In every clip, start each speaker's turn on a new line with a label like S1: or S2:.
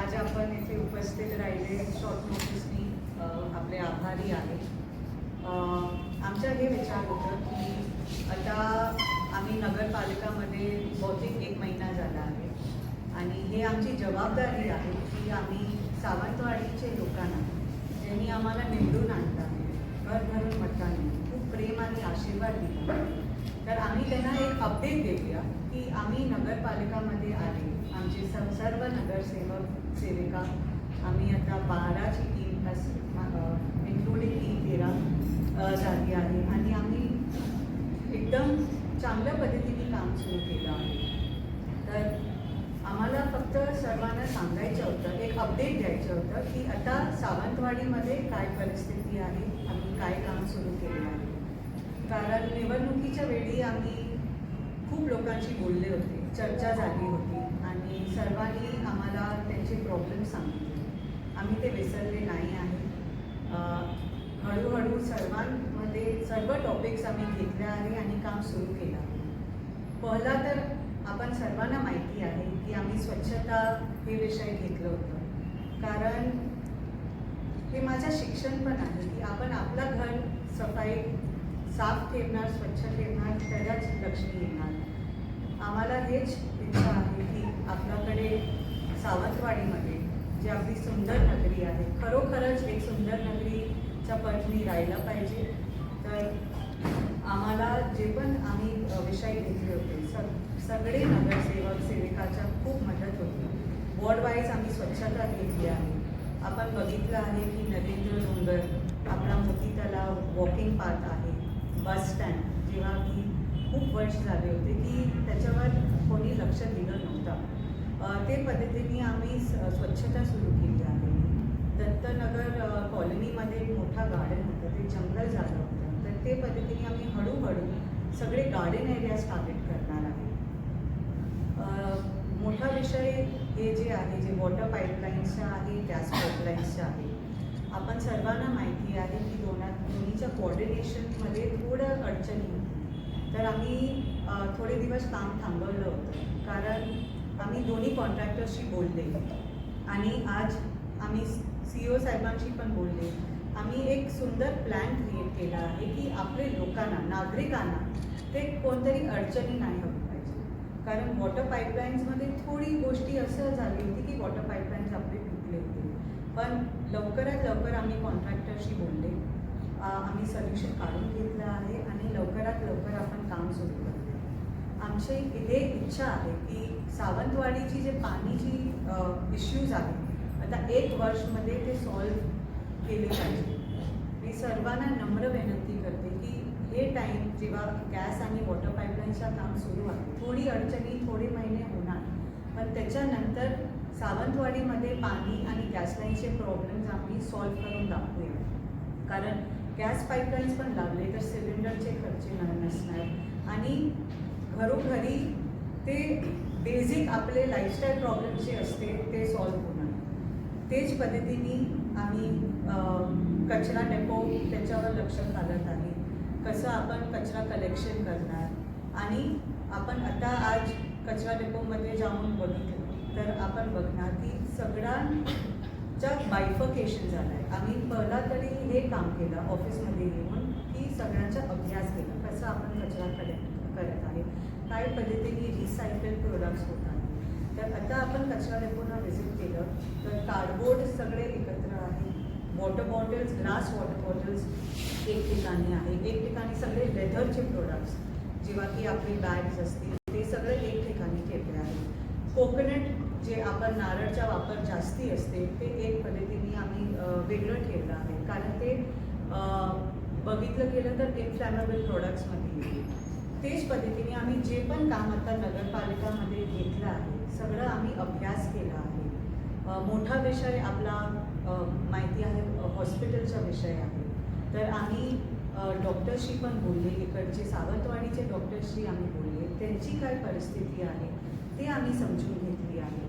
S1: आज आपण इथे उपस्थित राहिले शॉर्ट नोटीसनी आपले आभारी आहे। आमचा हे विचार होतं की आता आम्ही नगरपालिकामध्ये बहुतेक 1 महिना झाला आहे आणि हे आमची जबाबदारी आहे की आम्ही सावंतवाडीचे लोकांना ज्यांनी आम्हाला निवडून आणलं आहे, घर भरून मतदान खूप प्रेम आणि आशीर्वाद दिला, तर आम्ही त्यांना एक अपडेट देऊया की आम्ही नगरपालिकामध्ये आले, आमचे सर्व नगरसेवक सेविका आम्ही आता 12ची टीम इन्क्लुडिंग टीम 13 झाली आहे आणि आम्ही एकदम चांगल्या पद्धतीने काम सुरू केलं आहे। तर आम्हाला फक्त सर्वांना सांगायचं होतं, एक अपडेट द्यायचं होतं की आता सावंतवाडीमध्ये काय परिस्थिती आहे, आम्ही काय काम सुरू केलं आहे। कारण निवडणुकीच्या वेळी आम्ही खूप लोकांशी बोलले होते, चर्चा झाली होती आणि सर्वांनी आम्हाला त्यांचे प्रॉब्लेम सांगितले, आम्ही ते विसरले नाही आहे। हळूहळू सर्वांमध्ये सर्व टॉपिक्स आम्ही घेतले आहे आणि काम सुरू केलं आहे। पहिला तर आपण सर्वांना माहिती आहे की आम्ही स्वच्छता हे विषय घेतलं होतं, कारण हे माझं शिक्षण पण आहे की आपण आपलं घर सफाई साफ ठेवणार, स्वच्छ ठेवणार, त्यालाच लक्ष्मी येणार। आम्हाला हेच इच्छा आहे की आपल्याकडे सावंतवाडीमध्ये जी आपली सुंदर नगरी आहे, खरोखरच एक सुंदर नगरीचा पटनी राहिला पाहिजे। तर आम्हाला जे पण आम्ही विषय घेतले होते सगळे नगरसेवक सेविकाच्या खूप मदत होती। वॉर्ड वाईज आम्ही स्वच्छता घेतली आहे। आपण बघितलं आहे की नरेंद्र डोंगर आपला मोती तलाव वॉकिंग पाथ आहे, बस स्टँड जेव्हा की खूप वर्ष झाले होते की त्याच्यावर कोणी लक्ष दिलं नव्हतं, ते पद्धतीने आम्ही स्वच्छता सुरू केली आहे। दत्तनगर कॉलनीमध्ये मोठा गार्डन होतं, ते जंगल झालं होतं, तर ते पद्धतीने आम्ही हळूहळू सगळे गार्डन एरियाज टार्गेट करणार आहे। मोठा विषय हे जे आहे, जे वॉटर पाईपलाईन्सचा आहे, गॅस पाईपलाईन्सचा आहे, आपण सर्वांना माहिती आहे की दोन्हीच्या कोऑर्डिनेशनमध्ये थोडं अडचणी होती, तर आम्ही थोडे दिवस काम थांबवलं होतं, कारण आम्ही दोन्ही कॉन्ट्रॅक्टर्सशी बोलले आणि आज आम्ही CEO साहेबांशी पण बोलले। आम्ही एक सुंदर प्लॅन क्रिएट केला आहे की आपले लोकांना, नागरिकांना ते कोणतरी अडचणी नाही होत पाहिजे, कारण वॉटर पाईपलाईन्समध्ये थोडी गोष्टी असं झाली होती की वॉटर पाईपलाईन्स आपले तुटले होते, पण लवकरात लवकर आम्ही कॉन्ट्रॅक्टरशी बोलले, आम्ही सोल्युशन काढून घेतलं आहे आणि लवकरात लवकर आपण काम सुरू करूया। आमची हे इच्छा आहे की सावंतवाडीची जे पाणीची इश्यूज आहे आता 1 वर्षमध्ये ते सॉल्व्ह केले पाहिजे। मी सर्वांना नम्र विनंती करते की हे टाईम जेव्हा गॅस आणि वॉटर पाईपलाईनचं काम सुरू आहे, थोडी अडचणी थोडे महिने होणार, पण त्याच्यानंतर सावंतवाडीमध्ये पाणी आणि गॅस लाईनचे प्रॉब्लेम्स आम्ही सॉल्व्ह करून दाखवूया, कारण गॅस पाईपलाईन्स पण लागले तर सिलेंडरचे खर्च नसणार आणि घरोघरी ते बेसिक आपले लाईफस्टाईल प्रॉब्लेम्स जे असते ते सॉल्व्ह होणार। तेच पद्धतीने आम्ही कचरा डेपो त्याच्यावर लक्ष घालत आहे, कसं आपण कचरा कलेक्शन करणार आणि आपण आता आज कचरा डेपोमध्ये जाऊन बघितलं तर आपण बघणार की सगळ्यांच्या बायफिकेशन झालं आहे। आम्ही पहिला तरी हे काम केलं ऑफिसमध्ये येऊन की सगळ्यांचा अभ्यास केला, कसं आपण कचरा कलेक्ट करत आहे, काय पद्धतीने रिसायकल प्रोडक्ट्स होतात। तर आता आपण कचरा डेपोला व्हिजिट केलं तर कार्डबोर्ड सगळे एकत्र आहे, water bottles, glass water bottles एक ठिकाणी आहे, एक ठिकाणी सगळे लेदरचे प्रोडक्ट्स जेव्हा की आपले बॅग्स असतील ते सगळे एक ठिकाणी ठेवले आहे। कोकोनट जे आपण नारळचा वापर जास्ती असते ते एक पद्धतीने आम्ही वेगळं ठेवलं आहे, कारण ते बघितलं गेलं तर इन्फ्लॅमेबल प्रोडक्ट्समध्ये येते। तेच पद्धतीने आम्ही जे पण काम आता नगरपालिकामध्ये घेतलं आहे सगळं आम्ही अभ्यास केला आहे। मोठा विषय आपला माहिती आहे हॉस्पिटलचा विषय आहे, तर आम्ही डॉक्टरशी पण बोलले, इकडचे सावंतवाडीचे डॉक्टर्सशी आम्ही बोलले, त्यांची काय परिस्थिती आहे ते आम्ही समजून घेतली आहे।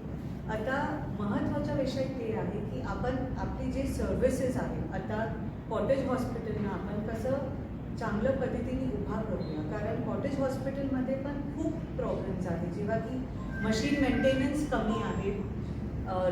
S1: आता महत्त्वाचा विषय ते आहे की आपण आपली जे सर्व्हिसेस आहेत आता कॉटेज हॉस्पिटलनं आपण कसं चांगल्या पद्धतीने उभा करूया, कारण कॉटेज हॉस्पिटलमध्ये पण खूप प्रॉब्लेम्स आहेत, जेव्हा की मशीन मेंटेनन्स कमी आहे,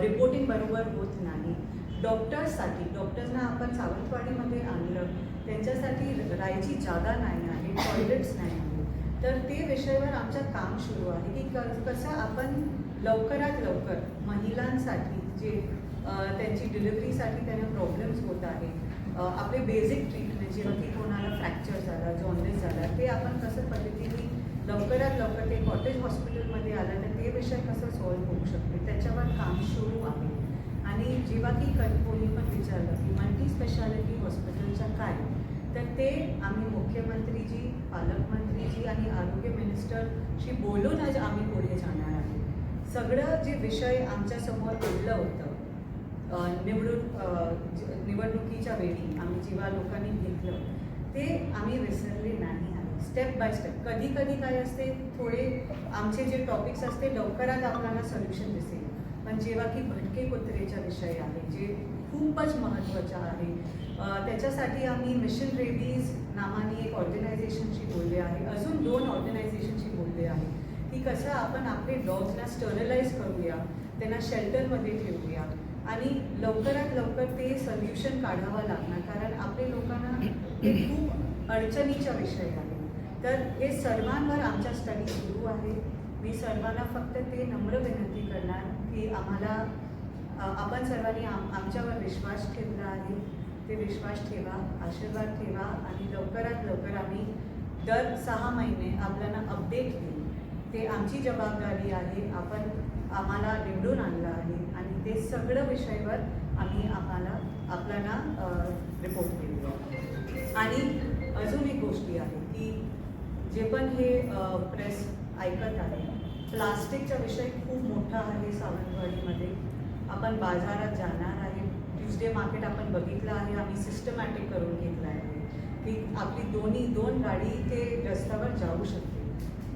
S1: रिपोर्टिंग बरोबर होत नाही. डॉक्टर्सना आपण सावंतवाडीमध्ये आणलं, त्यांच्यासाठी राहायची जागा नाही आहे, टॉयलेट्स नाही आहे. तर ते विषयावर आमचं काम सुरू आहे की कसं आपण लवकरात लवकर महिलांसाठी जे त्यांची डिलिव्हरीसाठी त्यांना प्रॉब्लेम्स होत आहे, आपले बेसिक ट्रीटमेंट जेव्हा की कोणाला फ्रॅक्चर झाला, जॉन्डिस झाला, ते आपण कसं पद्धतीने लवकरात लवकर ते कॉटेज हॉस्पिटलमध्ये आलं तर ते विषय कसं सॉल्व्ह होऊ शकते त्याच्यावर काम सुरू आहे. आणि जेव्हा की कोणी पण विचारलं की मल्टी स्पेशालिटी हॉस्पिटलचं काय, तर ते आम्ही मुख्यमंत्रीजी, पालकमंत्रीजी आणि आरोग्य मिनिस्टरशी बोलून आज आम्ही पुढे जाणार आहे. सगळं जे विषय आमच्यासमोर आणलं होतं निवडणुकीच्या वेळी आम्ही जेव्हा लोकांनी घेतलं ते आम्ही विसरले नाही आहे. स्टेप बाय स्टेप कधी कधी काय असते, थोडे आमचे जे टॉपिक्स असते लवकरात आपल्याला सोल्युशन दिसेल, पण जेव्हा की भटके कुत्रेचा विषय आहे जे खूपच महत्त्वाचा आहे, त्याच्यासाठी आम्ही मिशन रेबीज नावाने एक ऑर्गनायझेशनशी बोलले आहे, अजून 2 ऑर्गनायझेशनशी बोलले आहे की कसं आपण आपले डॉग्सला स्टरलाइज करूया, त्यांना शेल्टरमध्ये ठेवूया आणि लवकरात लवकर ते सोल्युशन काढावं लागणार, कारण आपले लोकांना हे खूप अडचणीचा विषय आहे. तर हे सर्वांवर आमचा स्टडी सुरू आहे. मी सर्वांना फक्त ते नम्र विनंती करणार की आम्हाला आपण सर्वांनी आमच्यावर विश्वास ठेवला आहे, ते विश्वास ठेवा, आशीर्वाद ठेवा आणि लवकरात लवकर आम्ही दर 6 महिने आपल्याला अपडेट देऊ. ते आमची जबाबदारी आहे. आपण आम्हाला निवडून आणलं आहे आणि ते सगळं विषयावर आम्ही आपल्याला रिपोर्ट केलेलं. आणि अजून एक गोष्टी आहे की जे पण हे प्रेस ऐकत आहे, प्लास्टिकचा विषय खूप मोठा आहे सावंतवाडीमध्ये. आपण बाजारात जाणार आहे, ट्यूजडे मार्केट आपण बघितलं आहे, आम्ही सिस्टमॅटिक करून घेतलं आहे की आपली दोन गाडी ते रस्त्यावर जाऊ शकते.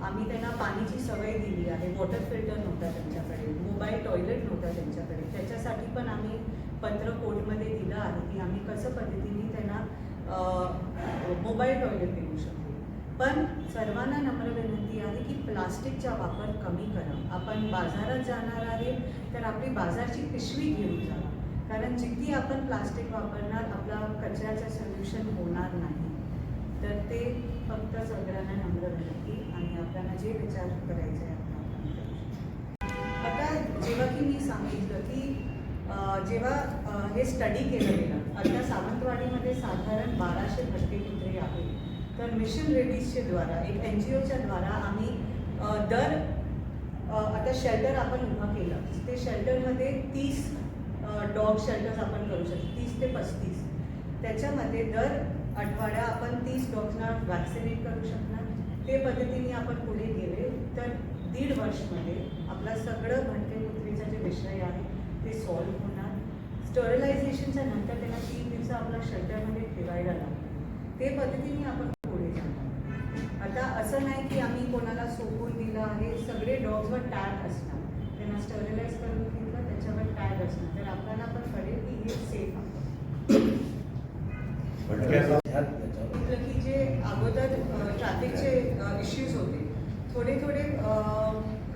S1: आम्ही त्यांना पाणीची सवय दिली आहे, वॉटर फिल्टर नव्हता त्यांच्याकडे, मोबाईल टॉयलेट नव्हता त्यांच्याकडे, त्याच्यासाठी पण आम्ही पत्र कोर्टमध्ये दिलं आहे की आम्ही कसं पद्धतीने त्यांना मोबाईल टॉयलेट देऊ शकतो. पण सर्वांना नम्र विनंती आहे की प्लास्टिकचा वापर कमी करा. आपण बाजारात जाणार आहे तर आपली बाजारची पिशवी घेऊन जावा, कारण जितकी आपण प्लास्टिक वापरणार आपला कचऱ्याचं सोल्युशन होणार नाही. तर ते फक्त सगळ्यांना नम्र विनंती आणि आपल्याला जे विचार करायचे आहे आता जेव्हा की मी सांगितलं की जेव्हा हे स्टडी केलं गेलं, आता सावंतवाडीमध्ये साधारण 1200 भटके कुत्रे आहेत. तर मिशन रेबीजच्या द्वारा एक NGOच्या द्वारा आम्ही आता शेल्टर आपण उभं केलं, ते शेल्टरमध्ये 30 डॉग शेल्टर्स आपण करू शकतो, 30 ते 35. त्याच्यामध्ये दर आठवड्या आपण 30 डॉग्सना वॅक्सिनेट करू शकणार. ते पद्धतीने आपण पुढे गेले तर 1.5 वर्षमध्ये आपला सगळं भटके कुत्रेचा जे विषय आहे ते सॉल्व्ह होणार. स्टरलायझेशनच्या नंतर त्यांना 3 दिवस आपल्या शेल्टरमध्ये ठेवायला लागतं. ते पद्धतीने आपण पुढे जाणार. आता असं नाही की आम्ही कोणाला सोडून दिलं आहे, सगळे डॉग्सवर टॅग असणार, त्यांना स्टरलाइज करून घेतलं त्याच्यावर टॅग असणार, तर आपल्याला पण कळेल की हे सेफ आहे. की जे अगोदर ट्रॅफिकचे इश्यूज होते, थोडे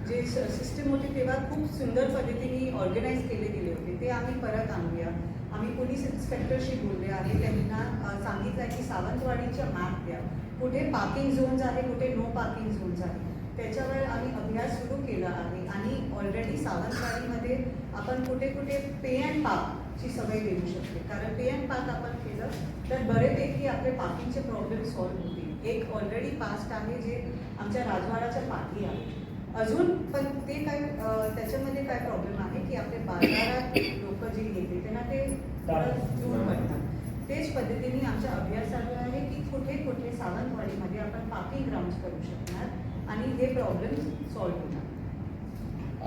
S1: जे सिस्टम होती तेव्हा खूप सुंदर पद्धतीने ऑर्गनाईज केले गेले होते, ते आम्ही परत आणूया. आम्ही पोलीस इन्स्पेक्टरशी बोलले आहे, त्यांना सांगितलं आहे की सावंतवाडीच्या मॅप द्या, कुठे पार्किंग झोन्स आहे, कुठे नो पार्किंग झोन्स आहे, त्याच्यावर आम्ही अभ्यास सुरू केला आहे. आणि ऑलरेडी सावंतवाडीमध्ये आपण कुठे कुठे पे अँड पार्कची सवय देऊ शकते, कारण पे अँड पार्क आपण केलं तर बरेपैकी आपले पार्किंगचे प्रॉब्लेम सॉल्व्ह होतील. एक ऑलरेडी पास्ट आहे जे आमच्या राजवाडाच्या पाठी आहे. अजून पण ते काय त्याच्यामध्ये काय प्रॉब्लेम आहे की आपले बाजारात लोक जे येते त्यांना ते दूर पडतात. तेच पद्धतीने आमचा अभ्यास चालू आहे की कुठे कुठे सावंतवाडीमध्ये आपण पार्किंग ग्राउंड्स करू शकणार आणि हे प्रॉब्लेम सॉल्व्ह होणार.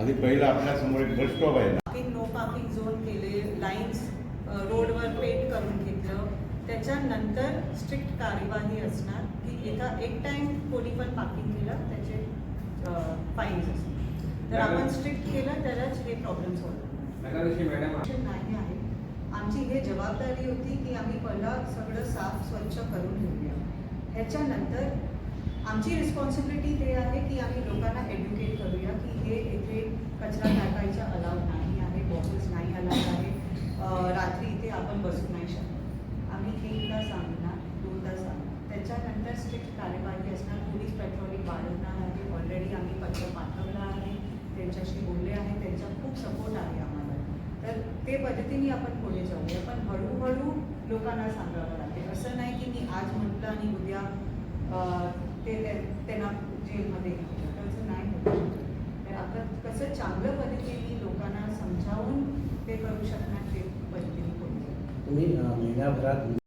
S2: आधी पहिला आपल्या समोर एक बस स्टॉप आहे,
S1: पार्किंग नो पार्किंग झोन केले, लाईन्स रोडवर पेंट करून घेतलं, त्याच्यानंतर स्ट्रिक्ट कार्यवाही असणार की एक टाइम कोणी पण पार्किंग केलं त्याचे फाईन्स असतात. तर आपण स्ट्रिक्ट केलं तरच हे प्रॉब्लेम सॉल्व्ह नाही आहे. आमची हे जबाबदारी होती की आम्ही पहिला सगळं साफ स्वच्छ करून घेऊया. ह्याच्यानंतर आमची रिस्पॉन्सिबिलिटी ते आहे की आम्ही लोकांना एड्युकेट करूया की हे इथे कचरा टाकायचा अलाव नाही आहे. आपण बसू नाही शकत. आम्ही 1 तास सांगणार, 2 तास सांगणार, त्याच्यानंतर स्ट्रिक्ट कार्यवाही असणार. पोलीस पेट्रोलिंग वाढवणार आहे. ऑलरेडी आम्ही पत्र पाठवलं आहे, त्यांच्याशी बोलले आहे, त्यांचा खूप सपोर्ट आहे आम्हाला. तर ते पद्धतीने आपण पुढे जाऊया, पण हळूहळू लोकांना सांगावं लागेल. असं नाही की मी आज म्हटलं आणि उद्या त्यांना जेलमध्ये घातलं, तसं नाही होत. तर आपण कसं चांगलं पद्धतीने लोकांना समजावून ते करू शकणार ते पद्धतीने करू.
S3: तुम्ही महिन्याभरात